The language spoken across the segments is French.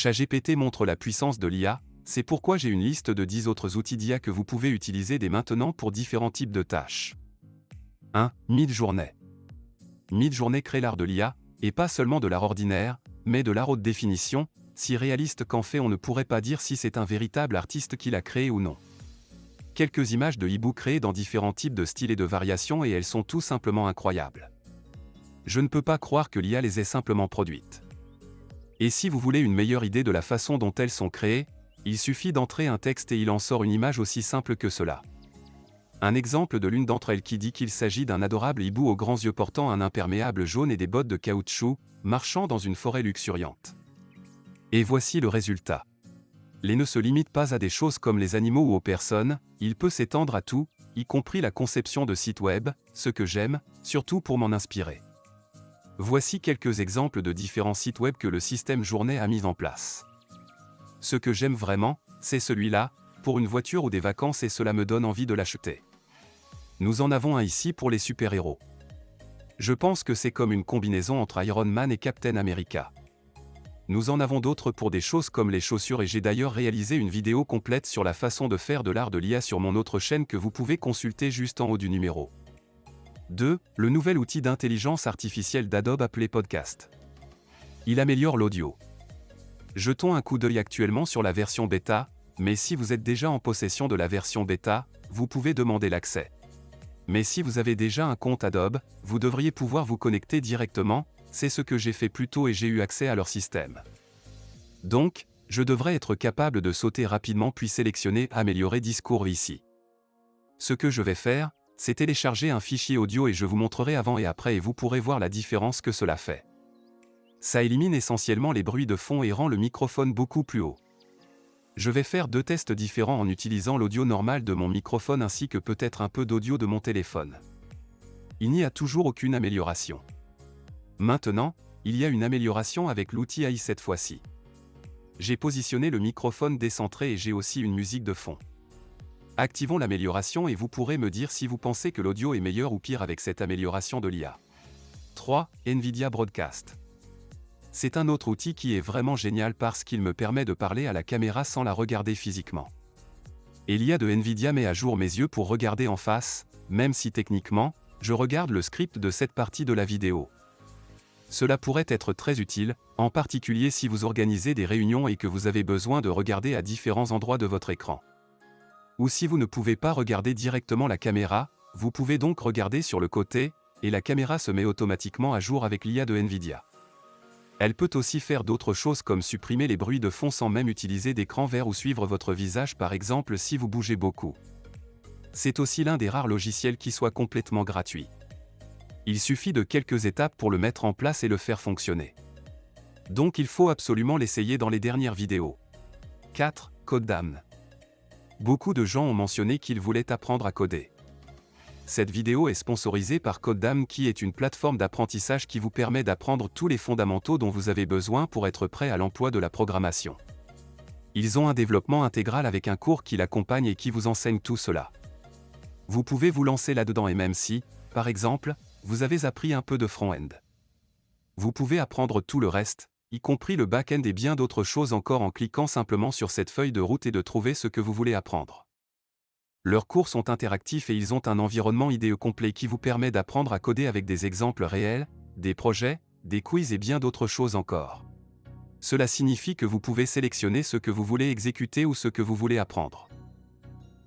ChatGPT montre la puissance de l'IA, c'est pourquoi j'ai une liste de 10 autres outils d'IA que vous pouvez utiliser dès maintenant pour différents types de tâches. 1. Midjourney. Midjourney crée l'art de l'IA, et pas seulement de l'art ordinaire, mais de l'art haute définition, si réaliste qu'en fait on ne pourrait pas dire si c'est un véritable artiste qui l'a créé ou non. Quelques images de hibou créées dans différents types de styles et de variations et elles sont tout simplement incroyables. Je ne peux pas croire que l'IA les ait simplement produites. Et si vous voulez une meilleure idée de la façon dont elles sont créées, il suffit d'entrer un texte et il en sort une image aussi simple que cela. Un exemple de l'une d'entre elles qui dit qu'il s'agit d'un adorable hibou aux grands yeux portant un imperméable jaune et des bottes de caoutchouc, marchant dans une forêt luxuriante. Et voici le résultat. Les ne se limitent pas à des choses comme les animaux ou aux personnes, il peut s'étendre à tout, y compris la conception de sites web, ce que j'aime, surtout pour m'en inspirer. Voici quelques exemples de différents sites web que le système Journée a mis en place. Ce que j'aime vraiment, c'est celui-là, pour une voiture ou des vacances et cela me donne envie de l'acheter. Nous en avons un ici pour les super-héros. Je pense que c'est comme une combinaison entre Iron Man et Captain America. Nous en avons d'autres pour des choses comme les chaussures et j'ai d'ailleurs réalisé une vidéo complète sur la façon de faire de l'art de l'IA sur mon autre chaîne que vous pouvez consulter juste en haut du numéro. 2. Le nouvel outil d'intelligence artificielle d'Adobe appelé Podcast. Il améliore l'audio. Jetons un coup d'œil actuellement sur la version bêta, mais si vous êtes déjà en possession de la version bêta, vous pouvez demander l'accès. Mais si vous avez déjà un compte Adobe, vous devriez pouvoir vous connecter directement, c'est ce que j'ai fait plus tôt et j'ai eu accès à leur système. Donc, je devrais être capable de sauter rapidement puis sélectionner « Améliorer discours » ici. Ce que je vais faire, c'est télécharger un fichier audio et je vous montrerai avant et après et vous pourrez voir la différence que cela fait. Ça élimine essentiellement les bruits de fond et rend le microphone beaucoup plus haut. Je vais faire 2 tests différents en utilisant l'audio normal de mon microphone ainsi que peut-être un peu d'audio de mon téléphone. Il n'y a toujours aucune amélioration. Maintenant, il y a une amélioration avec l'outil AI cette fois-ci. J'ai positionné le microphone décentré et j'ai aussi une musique de fond. Activons l'amélioration et vous pourrez me dire si vous pensez que l'audio est meilleur ou pire avec cette amélioration de l'IA. 3. NVIDIA Broadcast. C'est un autre outil qui est vraiment génial parce qu'il me permet de parler à la caméra sans la regarder physiquement. Et l'IA de NVIDIA met à jour mes yeux pour regarder en face, même si techniquement, je regarde le script de cette partie de la vidéo. Cela pourrait être très utile, en particulier si vous organisez des réunions et que vous avez besoin de regarder à différents endroits de votre écran. Ou si vous ne pouvez pas regarder directement la caméra, vous pouvez donc regarder sur le côté, et la caméra se met automatiquement à jour avec l'IA de NVIDIA. Elle peut aussi faire d'autres choses comme supprimer les bruits de fond sans même utiliser d'écran vert ou suivre votre visage par exemple si vous bougez beaucoup. C'est aussi l'un des rares logiciels qui soit complètement gratuit. Il suffit de quelques étapes pour le mettre en place et le faire fonctionner. Donc il faut absolument l'essayer dans les dernières vidéos. 4. Codedam. Beaucoup de gens ont mentionné qu'ils voulaient apprendre à coder. Cette vidéo est sponsorisée par Codedam qui est une plateforme d'apprentissage qui vous permet d'apprendre tous les fondamentaux dont vous avez besoin pour être prêt à l'emploi de la programmation. Ils ont un développement intégral avec un cours qui l'accompagne et qui vous enseigne tout cela. Vous pouvez vous lancer là-dedans et même si, par exemple, vous avez appris un peu de front-end. Vous pouvez apprendre tout le reste, y compris le back-end et bien d'autres choses encore en cliquant simplement sur cette feuille de route et de trouver ce que vous voulez apprendre. Leurs cours sont interactifs et ils ont un environnement IDE complet qui vous permet d'apprendre à coder avec des exemples réels, des projets, des quiz et bien d'autres choses encore. Cela signifie que vous pouvez sélectionner ce que vous voulez exécuter ou ce que vous voulez apprendre.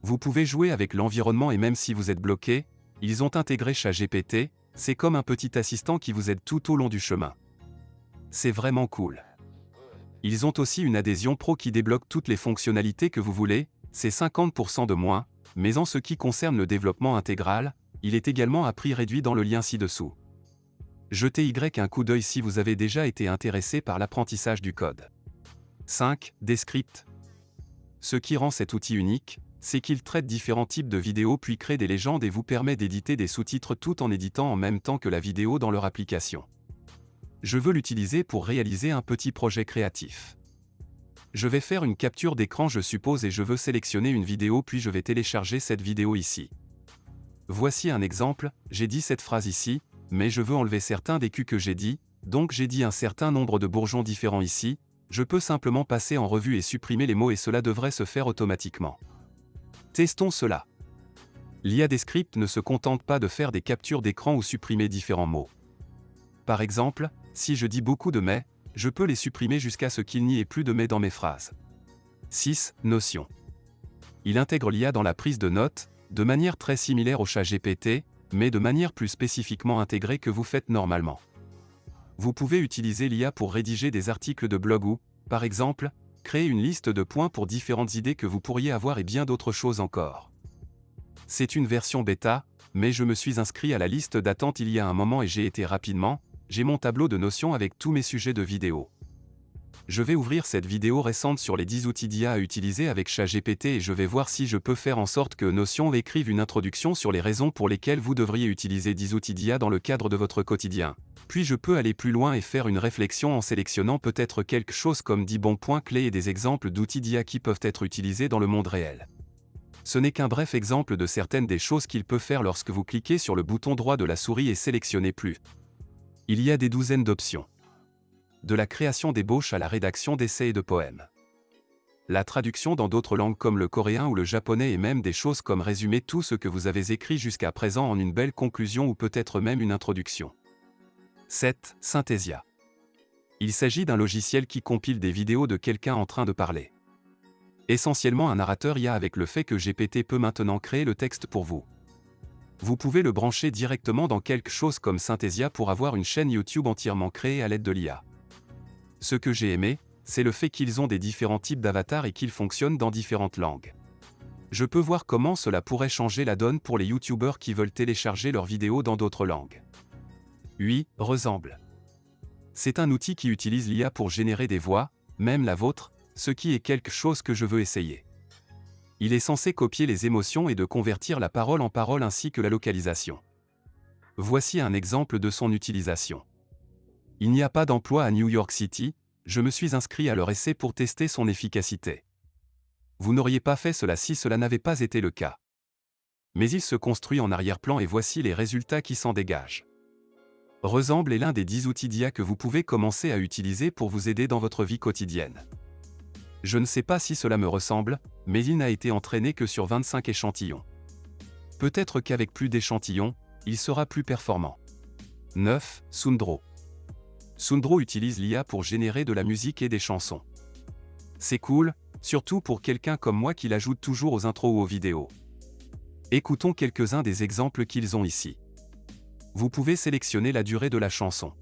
Vous pouvez jouer avec l'environnement et même si vous êtes bloqué, ils ont intégré ChatGPT, c'est comme un petit assistant qui vous aide tout au long du chemin. C'est vraiment cool. Ils ont aussi une adhésion pro qui débloque toutes les fonctionnalités que vous voulez, c'est 50% de moins, mais en ce qui concerne le développement intégral, il est également à prix réduit dans le lien ci-dessous. Jetez un coup d'œil si vous avez déjà été intéressé par l'apprentissage du code. 5. Descript. Ce qui rend cet outil unique, c'est qu'il traite différents types de vidéos puis crée des légendes et vous permet d'éditer des sous-titres tout en éditant en même temps que la vidéo dans leur application. Je veux l'utiliser pour réaliser un petit projet créatif. Je vais faire une capture d'écran je suppose et je veux sélectionner une vidéo puis je vais télécharger cette vidéo ici. Voici un exemple, j'ai dit cette phrase ici, mais je veux enlever certains des Q que j'ai dit, donc j'ai dit un certain nombre de bourgeons différents ici, Je peux simplement passer en revue et supprimer les mots et cela devrait se faire automatiquement. Testons cela. L'IA Descript ne se contente pas de faire des captures d'écran ou supprimer différents mots. Par exemple, si je dis beaucoup de mais, je peux les supprimer jusqu'à ce qu'il n'y ait plus de mais dans mes phrases. 6. Notion. Il intègre l'IA dans la prise de notes, de manière très similaire au ChatGPT, mais de manière plus spécifiquement intégrée que vous faites normalement. Vous pouvez utiliser l'IA pour rédiger des articles de blog ou, par exemple, créer une liste de points pour différentes idées que vous pourriez avoir et bien d'autres choses encore. C'est une version bêta, mais je me suis inscrit à la liste d'attente il y a un moment et j'ai été rapidement, j'ai mon tableau de notions avec tous mes sujets de vidéo. Je vais ouvrir cette vidéo récente sur les 10 outils d'IA à utiliser avec ChatGPT et je vais voir si je peux faire en sorte que Notion écrive une introduction sur les raisons pour lesquelles vous devriez utiliser 10 outils d'IA dans le cadre de votre quotidien. Puis je peux aller plus loin et faire une réflexion en sélectionnant peut-être quelque chose comme 10 bons points clés et des exemples d'outils d'IA qui peuvent être utilisés dans le monde réel. Ce n'est qu'un bref exemple de certaines des choses qu'il peut faire lorsque vous cliquez sur le bouton droit de la souris et sélectionnez plus. Il y a des douzaines d'options. De la création d'ébauches à la rédaction d'essais et de poèmes. La traduction dans d'autres langues comme le coréen ou le japonais et même des choses comme résumer tout ce que vous avez écrit jusqu'à présent en une belle conclusion ou peut-être même une introduction. 7. Synthesia. Il s'agit d'un logiciel qui compile des vidéos de quelqu'un en train de parler. Essentiellement un narrateur IA avec le fait que GPT peut maintenant créer le texte pour vous. Vous pouvez le brancher directement dans quelque chose comme Synthesia pour avoir une chaîne YouTube entièrement créée à l'aide de l'IA. Ce que j'ai aimé, c'est le fait qu'ils ont des différents types d'avatars et qu'ils fonctionnent dans différentes langues. Je peux voir comment cela pourrait changer la donne pour les YouTubeurs qui veulent télécharger leurs vidéos dans d'autres langues. 8. Resemble. C'est un outil qui utilise l'IA pour générer des voix, même la vôtre, ce qui est quelque chose que je veux essayer. Il est censé copier les émotions et de convertir la parole en parole ainsi que la localisation. Voici un exemple de son utilisation. Il n'y a pas d'emploi à New York City, je me suis inscrit à leur essai pour tester son efficacité. Vous n'auriez pas fait cela si cela n'avait pas été le cas. Mais il se construit en arrière-plan et voici les résultats qui s'en dégagent. Resemble est l'un des 10 outils d'IA que vous pouvez commencer à utiliser pour vous aider dans votre vie quotidienne. Je ne sais pas si cela me ressemble, mais il n'a été entraîné que sur 25 échantillons. Peut-être qu'avec plus d'échantillons, il sera plus performant. 9. Sundro. Sundro utilise l'IA pour générer de la musique et des chansons. C'est cool, surtout pour quelqu'un comme moi qui l'ajoute toujours aux intros ou aux vidéos. Écoutons quelques-uns des exemples qu'ils ont ici. Vous pouvez sélectionner la durée de la chanson.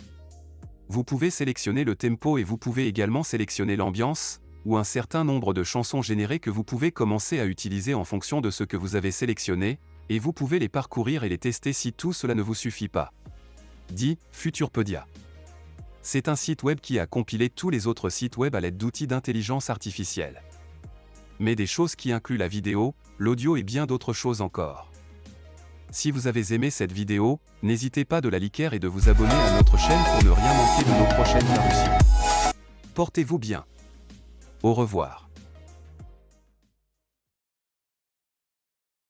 Vous pouvez sélectionner le tempo et vous pouvez également sélectionner l'ambiance, ou un certain nombre de chansons générées que vous pouvez commencer à utiliser en fonction de ce que vous avez sélectionné, et vous pouvez les parcourir et les tester si tout cela ne vous suffit pas. 10. Futurpedia. C'est un site web qui a compilé tous les autres sites web à l'aide d'outils d'intelligence artificielle. Mais des choses qui incluent la vidéo, l'audio et bien d'autres choses encore. Si vous avez aimé cette vidéo, n'hésitez pas de la liker et de vous abonner à notre chaîne pour ne rien manquer de nos prochaines parutions. Portez-vous bien. Au revoir.